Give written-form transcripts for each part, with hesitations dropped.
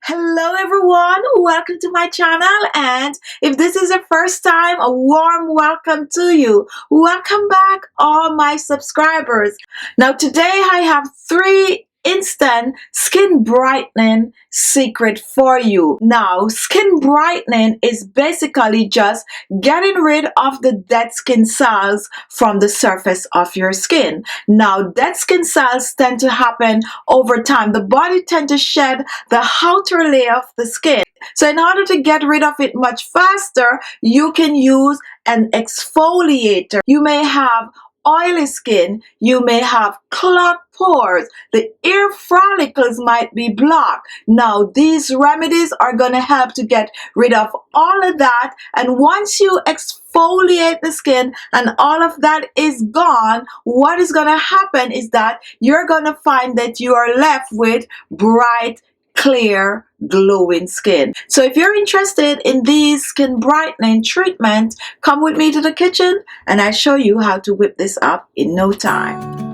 Hello everyone, welcome to my channel, and if this is your first time, a warm welcome to you. Welcome back all my subscribers. Now today I have 3 instant skin brightening secret for you. Now skin brightening is basically just getting rid of the dead skin cells from the surface of your skin. Now dead skin cells tend to happen over time. The body tends to shed the outer layer of the skin. So in order to get rid of it much faster, you can use an exfoliator. You may have oily skin, you may have clogged pores, the ear follicles might be blocked. Now these remedies are going to help to get rid of all of that, and once you exfoliate the skin and all of that is gone, what is going to happen is that you're going to find that you are left with bright, clear, glowing skin. So if you're interested in these skin brightening treatment, come with me to the kitchen and I'll show you how to whip this up in no time.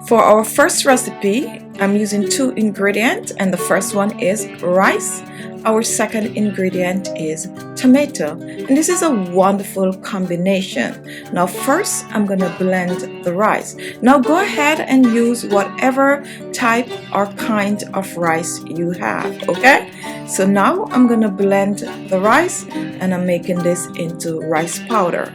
For our first recipe, I'm using 2 ingredients, and the first one is rice. Our second ingredient is tomato, and this is a wonderful combination. Now first I'm going to blend the rice. Now go ahead and use whatever type or kind of rice you have, okay? So now I'm going to blend the rice, and I'm making this into rice powder.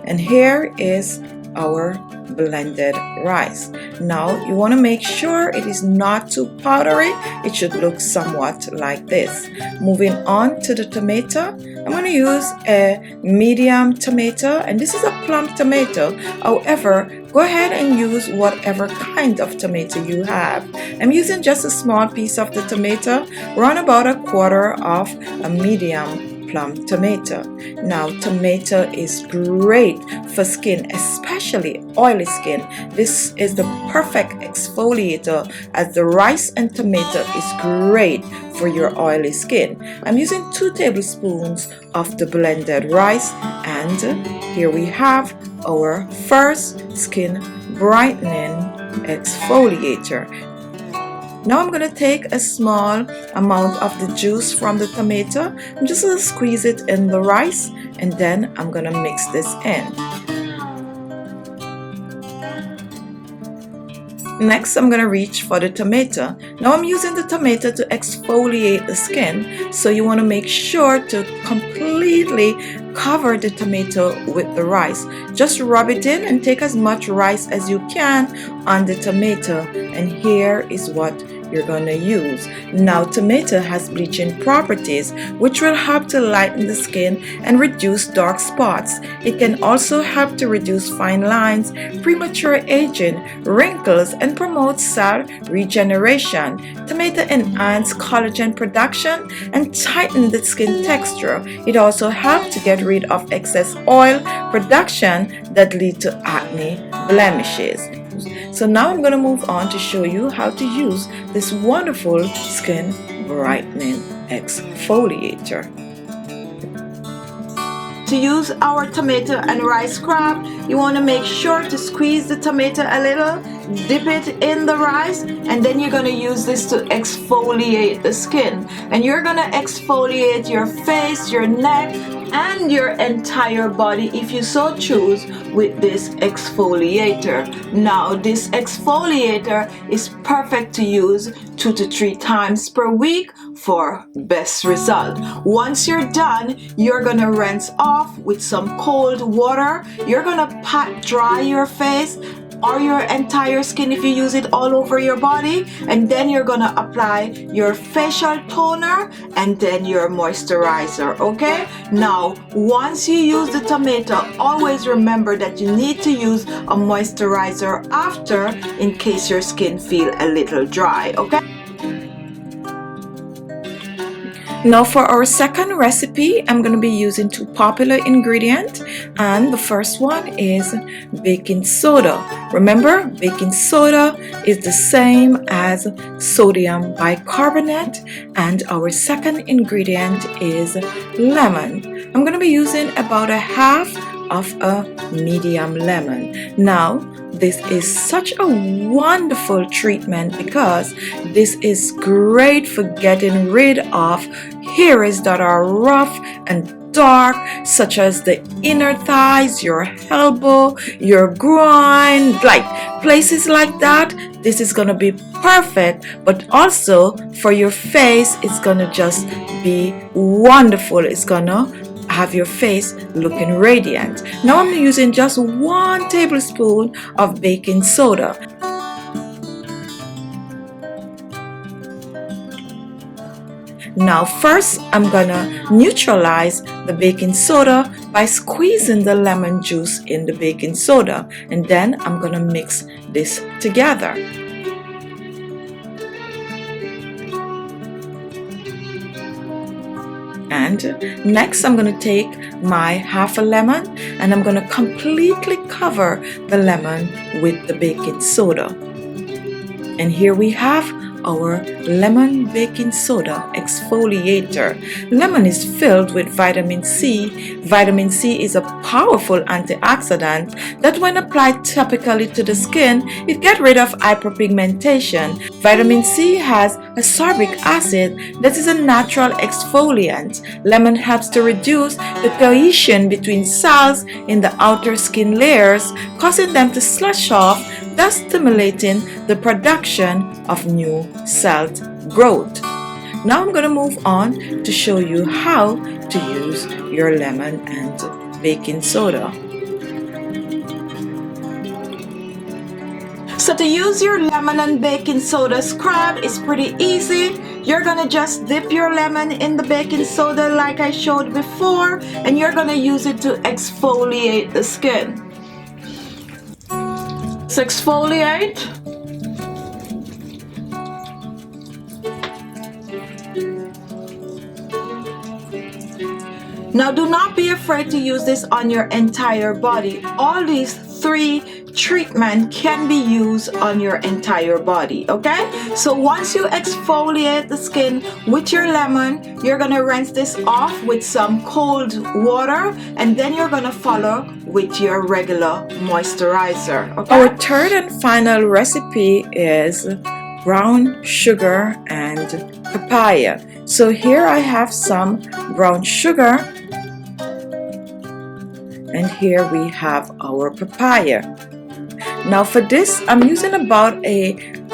And here is our blended rice. Now you want to make sure it is not too powdery. It should look somewhat like this. Moving on to the tomato, I'm going to use a medium tomato, and this is a plum tomato. However, go ahead and use whatever kind of tomato you have. I'm using just a small piece of the tomato, around about a quarter of a medium plum tomato. Now tomato is great for skin, especially oily skin. This is the perfect exfoliator, as the rice and tomato is great for your oily skin. I'm using 2 tablespoons of the blended rice, and here we have our first skin brightening exfoliator. Now I'm going to take a small amount of the juice from the tomato. I'm just going to squeeze it in the rice, and then I'm going to mix this in. Next, I'm going to reach for the tomato. Now I'm using the tomato to exfoliate the skin, so you want to make sure to completely cover the tomato with the rice. Just rub it in and take as much rice as you can on the tomato, and here is what you're going to use. Now tomato has bleaching properties, which will help to lighten the skin and reduce dark spots. It can also help to reduce fine lines, premature aging, wrinkles, and promote cell regeneration. Tomato enhances collagen production and tighten the skin texture. It also helps to get rid of excess oil production that lead to acne blemishes. So now I'm going to move on to show you how to use this wonderful skin brightening exfoliator. To use our tomato and rice scrub, you want to make sure to squeeze the tomato a little, dip it in the rice, and then you're going to use this to exfoliate the skin. And you're going to exfoliate your face, your neck, and your entire body if you so choose with this exfoliator. Now this exfoliator is perfect to use 2 to 3 times per week for best result. Once you're done, you're gonna rinse off with some cold water. You're gonna pat dry your face or your entire skin if you use it all over your body, and then you're gonna apply your facial toner and then your moisturizer. Okay, now once you use the tomato, always remember that you need to use a moisturizer after, in case your skin feel a little dry. Okay. Now for our second recipe, I'm going to be using 2 popular ingredients, and the first one is baking soda. Remember, baking soda is the same as sodium bicarbonate, and our second ingredient is lemon. I'm going to be using about a half of a medium lemon. Now this is such a wonderful treatment because this is great for getting rid of hairs that are rough and dark, such as the inner thighs, your elbow, your groin, like places like that. This is gonna be perfect, but also for your face, it's gonna just be wonderful. It's gonna have your face looking radiant. Now I'm using just 1 tablespoon of baking soda. Now first I'm gonna neutralize the baking soda by squeezing the lemon juice in the baking soda, and then I'm gonna mix this together. And next I'm going to take my half a lemon and I'm going to completely cover the lemon with the baking soda. And here we have our lemon baking soda exfoliator. Lemon is filled with vitamin C. Vitamin C is a powerful antioxidant that when applied topically to the skin, it gets rid of hyperpigmentation. Vitamin C has ascorbic acid that is a natural exfoliant. Lemon helps to reduce the cohesion between cells in the outer skin layers, causing them to slush off, thus stimulating the production of new cell growth. Now I'm going to move on to show you how to use your lemon and baking soda. So to use your lemon and baking soda scrub is pretty easy. You're going to just dip your lemon in the baking soda like I showed before, and you're going to use it to exfoliate the skin. So exfoliate. Now do not be afraid to use this on your entire body. All these 3 treatments can be used on your entire body, okay? So once you exfoliate the skin with your lemon, you're gonna rinse this off with some cold water, and then you're gonna follow with your regular moisturizer, okay? Our third and final recipe is brown sugar and papaya. So here I have some brown sugar, and here we have our papaya. Now for this I'm using about a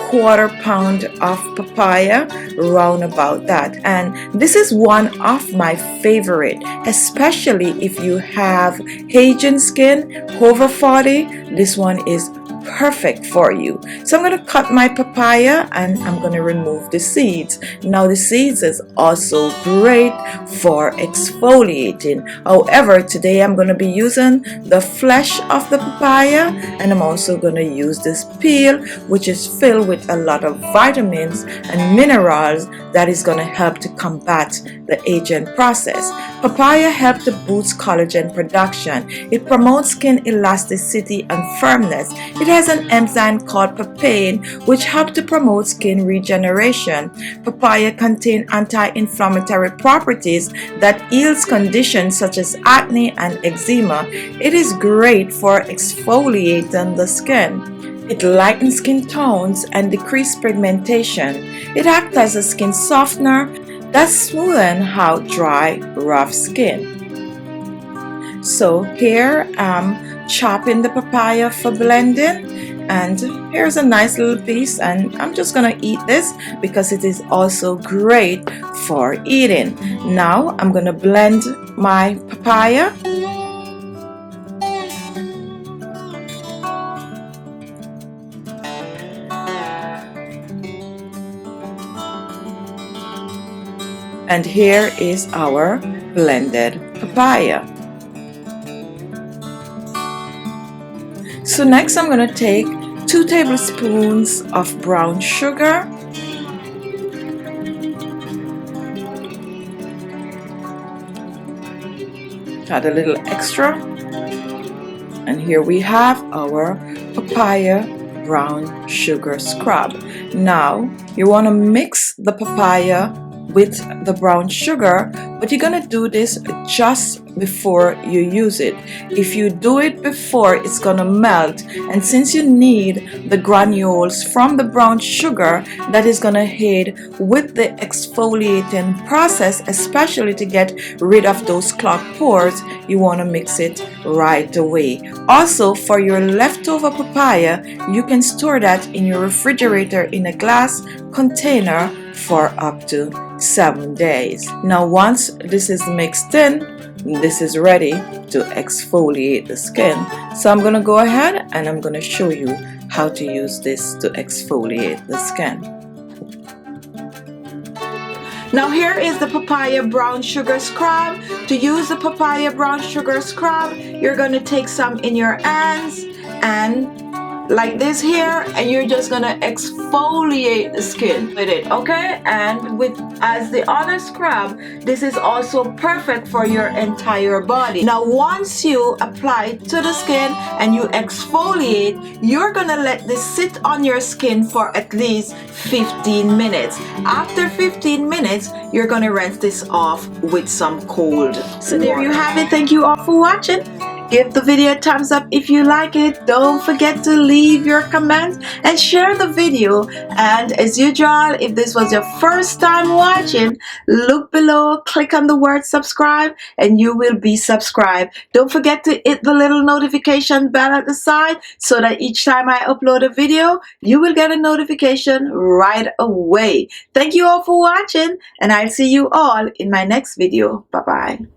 1/4 pound of papaya, round about that, and this is one of my favorite, especially if you have Asian skin over 40. This one is perfect for you. So I'm going to cut my papaya and I'm going to remove the seeds. Now the seeds is also great for exfoliating. However, today I'm going to be using the flesh of the papaya, and I'm also going to use this peel, which is filled with a lot of vitamins and minerals that is going to help to combat the aging process. Papaya helps to boost collagen production. It promotes skin elasticity and firmness. It has an enzyme called papain, which helps to promote skin regeneration. Papaya contains anti-inflammatory properties that heals conditions such as acne and eczema. It is great for exfoliating the skin. It lightens skin tones and decreases pigmentation. It acts as a skin softener that smoothens out dry, rough skin. So here I'm chopping the papaya for blending, and here's a nice little piece, and I'm just gonna eat this because it is also great for eating. Now I'm gonna blend my papaya. And here is our blended papaya. So next I'm going to take 2 tablespoons of brown sugar, add a little extra, and here we have our papaya brown sugar scrub. Now you want to mix the papaya with the brown sugar, but you're gonna do this just before you use it. If you do it before, it's gonna melt, and since you need the granules from the brown sugar, that is gonna aid with the exfoliating process, especially to get rid of those clogged pores. You want to mix it right away. Also, for your leftover papaya, you can store that in your refrigerator in a glass container for up to 7 days. Now once this is mixed in, this is ready to exfoliate the skin. So I'm going to go ahead and I'm going to show you how to use this to exfoliate the skin. Now here is the papaya brown sugar scrub. To use the papaya brown sugar scrub, you're going to take some in your hands and like this here, and you're just gonna exfoliate the skin with it, okay? And with as the other scrub, this is also perfect for your entire body. Now once you apply it to the skin and you exfoliate, you're gonna let this sit on your skin for at least 15 minutes. After 15 minutes, you're gonna rinse this off with some cold water. So there you have it. Thank you all for watching. Give the video a thumbs up if you like it. Don't forget to leave your comments and share the video. And as usual, if this was your first time watching, look below, click on the word subscribe, and you will be subscribed. Don't forget to hit the little notification bell at the side so that each time I upload a video, you will get a notification right away. Thank you all for watching, and I'll see you all in my next video. Bye-bye.